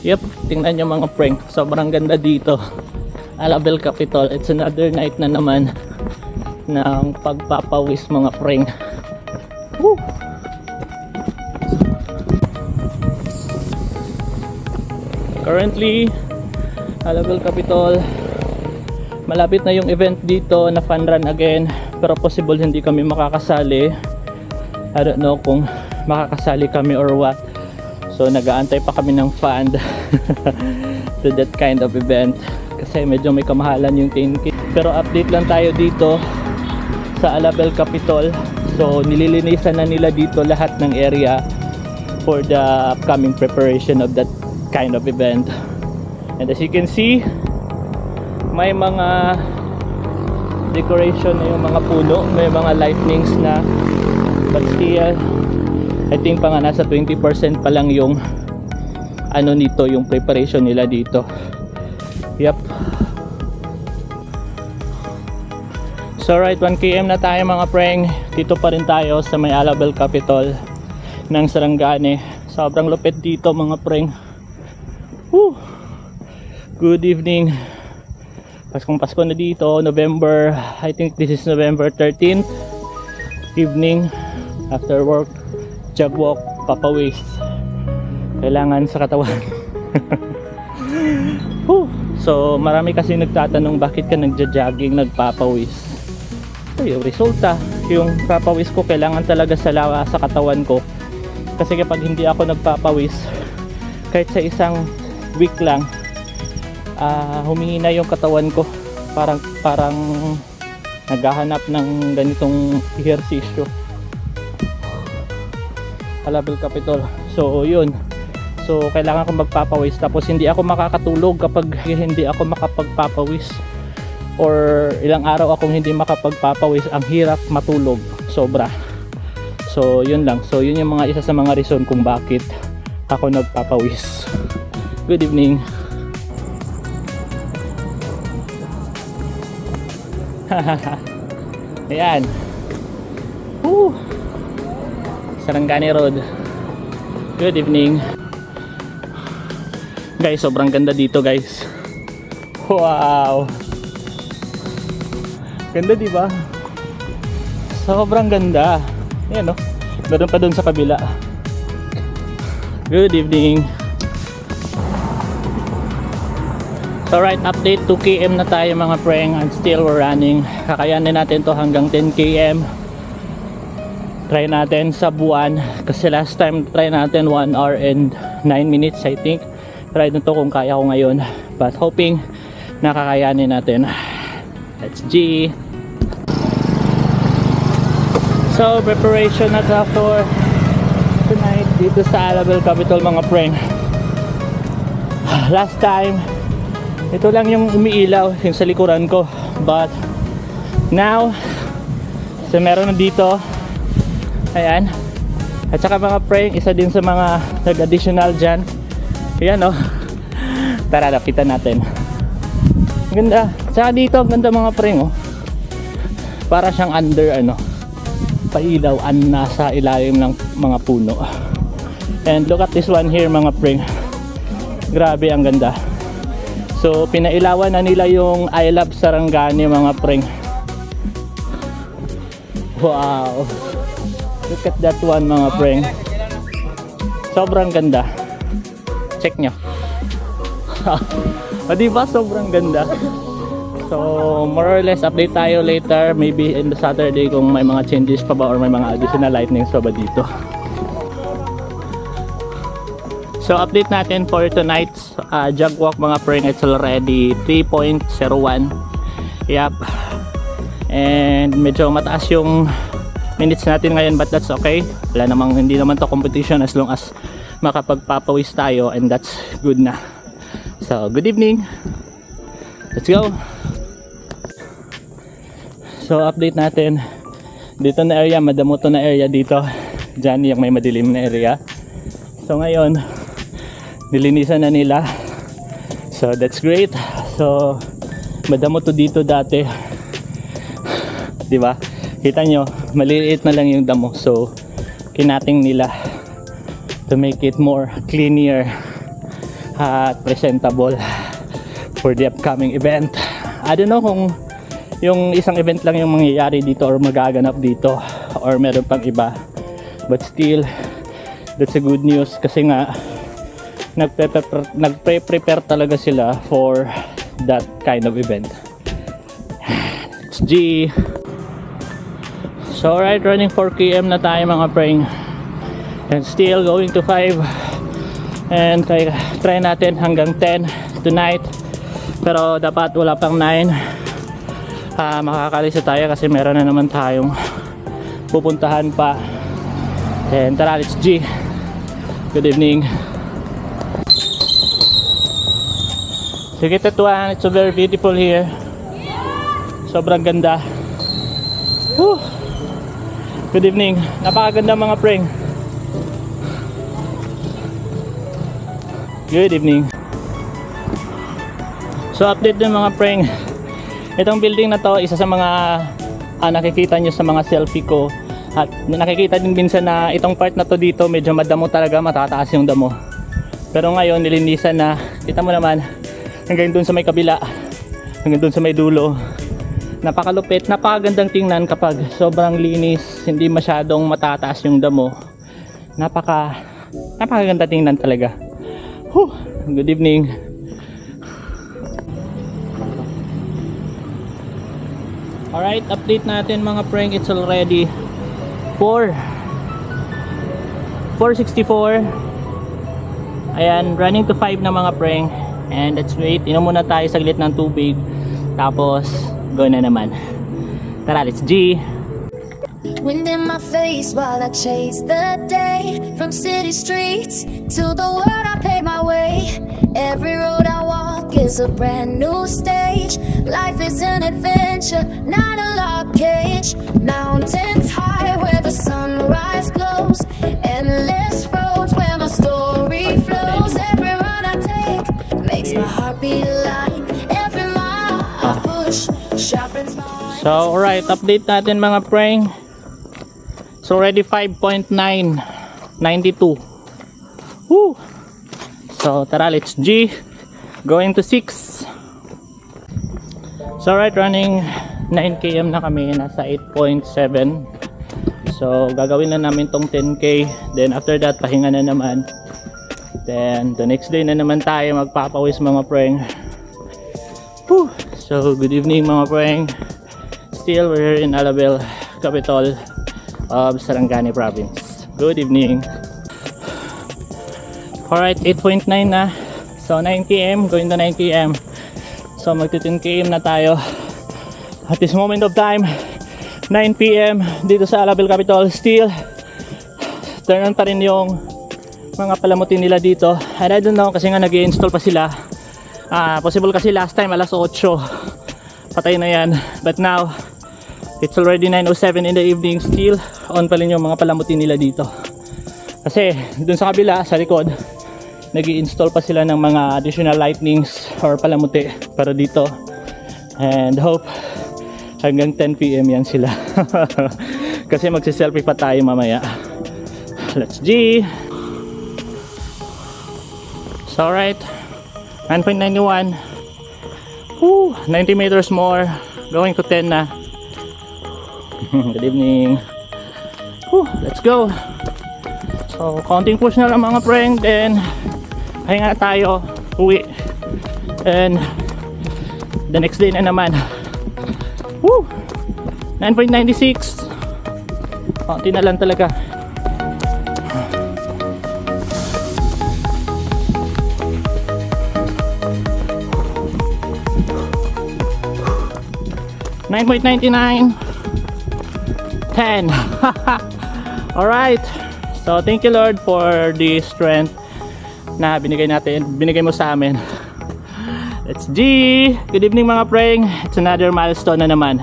Yep, tingnan nyo mga prank. Sobrang ganda dito. Alabel Capitol. It's another night na naman ng pagpapawis mga prank. Woo! Currently, Alabel Capitol. Malapit na yung event dito na fun run again. Pero possible hindi kami makakasali. I don't know kung makakasali kami or what. So nag-aantay pa kami ng fund to that kind of event kasi medyo may kamahalan yung 10K. Pero update lang tayo dito sa Alabel Capitol. So nililinisan na nila dito lahat ng area for the upcoming preparation of that kind of event. And as you can see, may mga decoration na yung mga puno, may mga lightnings na, but still I think pa nga nasa 20% pa lang yung ano nito, yung preparation nila dito. Yep. So right, 1km na tayo mga prank. Dito pa rin tayo sa may Alabel Capitol ng Sarangani. Sobrang lupit dito mga prank. Woo! Good evening. Paskong Pasko na dito, November, I think this is November 13th evening after work. Jog walk, papawis. Kailangan sa katawan. So marami kasi nagtatanong bakit ka nagja-jogging, nagpapawis. So yung resulta, yung papawis ko kailangan talaga sa lawa sa katawan ko. Kasi kapag hindi ako nagpapawis, kahit sa isang week lang, humihina yung katawan ko. Parang naghahanap ng ganitong ehersisyo. Alabel Capitol. So yun. So kailangan ko magpapawis, tapos hindi ako makakatulog kapag hindi ako makapagpapawis, or ilang araw akong hindi makapagpapawis. Ang hirap matulog, sobra. So yun lang. So yun yung isa sa mga reason kung bakit ako nagpapawis. Good evening. Ayan. Woo! Sarangani Road. Good evening. Guys, sobrang ganda dito guys. Wow. Ganda diba? Sobrang ganda. Ayan o. Meron pa dun sa kabila. Good evening. So right, update 2km na tayo mga prank, and still we're running. Kakayanin natin to hanggang 10km. Try natin sa buwan kasi last time try natin 1 hour and 9 minutes I think. Try na to kung kaya ko ngayon, but hoping nakakayanin natin. Let's G. So preparation na to for tonight dito sa Alabel Capitol mga prank. Last time ito lang yung umiilaw yung sa likuran ko, but now so meron na dito. Ayan. At saka mga prank, isa din sa mga nag-additional dyan. Ayan o. Tara, lapitan natin. Ganda. Saka dito, ganda mga prank o. Para siyang under pailaw nasa ilalim ng mga puno. And look at this one here mga prank. Grabe, ang ganda. So pinailawan na nila yung I Love Sarangani mga prank. Wow. Look at that one mga prank. Sobrang ganda. Check nyo. O diba sobrang ganda. So more or less update tayo later, maybe in the Saturday kung may mga changes pa ba or may mga additional lightnings pa ba dito. So update natin for tonight's jog walk mga prank. It's already 3.01. Yep. And medyo mataas yung minutes natin ngayon, but that's okay. Hindi naman to competition as long as makapagpapawis tayo, and that's good na. So good evening. Let's go. So update natin dito na area, madamo to na area dito. Diyan yung may madilim na area. So ngayon nilinisan na nila. So that's great. So madamo to dito dati. 'Di ba? Kita nyo, maliliit na lang yung damo. So kinating nila to make it more cleaner. at presentable for the upcoming event. I don't know kung yung isang event lang yung mangyayari dito or magaganap dito or meron pang iba, but still that's a good news kasi nga nagpe-prepare talaga sila for that kind of event. It's G. So alright, running 4 km na tayo mga preng, and still going to 5, and try natin hanggang 10 tonight, pero dapat wala pang 9. Makakalisa tayo kasi meron na naman tayong pupuntahan pa. And tara, let's G. Good evening. Sige Tetuan, it's so very beautiful here. Sobrang ganda. Whew. Good evening. Napakaganda mga preng. Good evening. So update din mga preng. Itong building na to, isa sa mga nakikita nyo sa mga selfie ko, at nakikita din minsan na itong part na to dito medyo madamo talaga, matataas yung damo. Pero ngayon nilinisan na, kita mo naman hanggang dun sa may kabila, hanggang dun sa may dulo. Napakalupit, napakagandang tingnan kapag sobrang linis, hindi masyadong matataas yung damo. Napakaganda tingnan talaga. Whew, good evening. Alright, update natin mga preng. It's already 4:64. Ayan, running to 5 na mga preng. And let's wait, inom muna tayo saglit ng tubig, tapos go na naman. Tara, let's G. Wind in my face while I chase the day. From city streets to the world I pay my way. Every road I walk is a brand new stage. Life is an adventure, not a lock cage. Mountains high where the sunrise glows. Endless roads where my story flows. Every run I take makes my heart beat alive. Every mile I push sharpens my mind. So alright, update natin mga preng. It's already 5.992. Woo! So tara, let's G. Going to 6. So alright, running 9 km na kami, nasa 8.7. So gagawin na namin tong 10k. Then after that, pahinga na naman. Then the next day na naman tayo magpapawis mga preng. Woo! So good evening mga preng. Still we're here in Alabel, capital of Sarangani province. Good evening. Alright, 8.9 na. So 9 km, going to 9 km. So magti 10 km na tayo. At this moment of time, 9 PM dito sa Alabel capital. Still turn on pa rin yung mga palamutin nila dito. And I don't know kasi nga nag-i-install pa sila. Possible kasi last time alas 8 patay na yan. But now it's already 9:07 in the evening. Still on pa rin yung mga palamutin nila dito. Kasi dun sa kabila, sa likod, nag-i-install pa sila ng mga additional lightnings or palamuti para dito. And hope hanggang 10 PM yan sila. Kasi magsi-selfie pa tayo mamaya. Let's G. So alright, 9.91. 90 meters more, going to 10 na. Good evening. Let's go. So counting push na lang mga preng, then pahinga tayo, uwi, and the next day na naman. 9.96. Counting na lang talaga. $9.99. 10. Alright. So thank you Lord for the strength na binigay mo sa amin. Let's G. Good evening mga preng. It's another milestone na naman.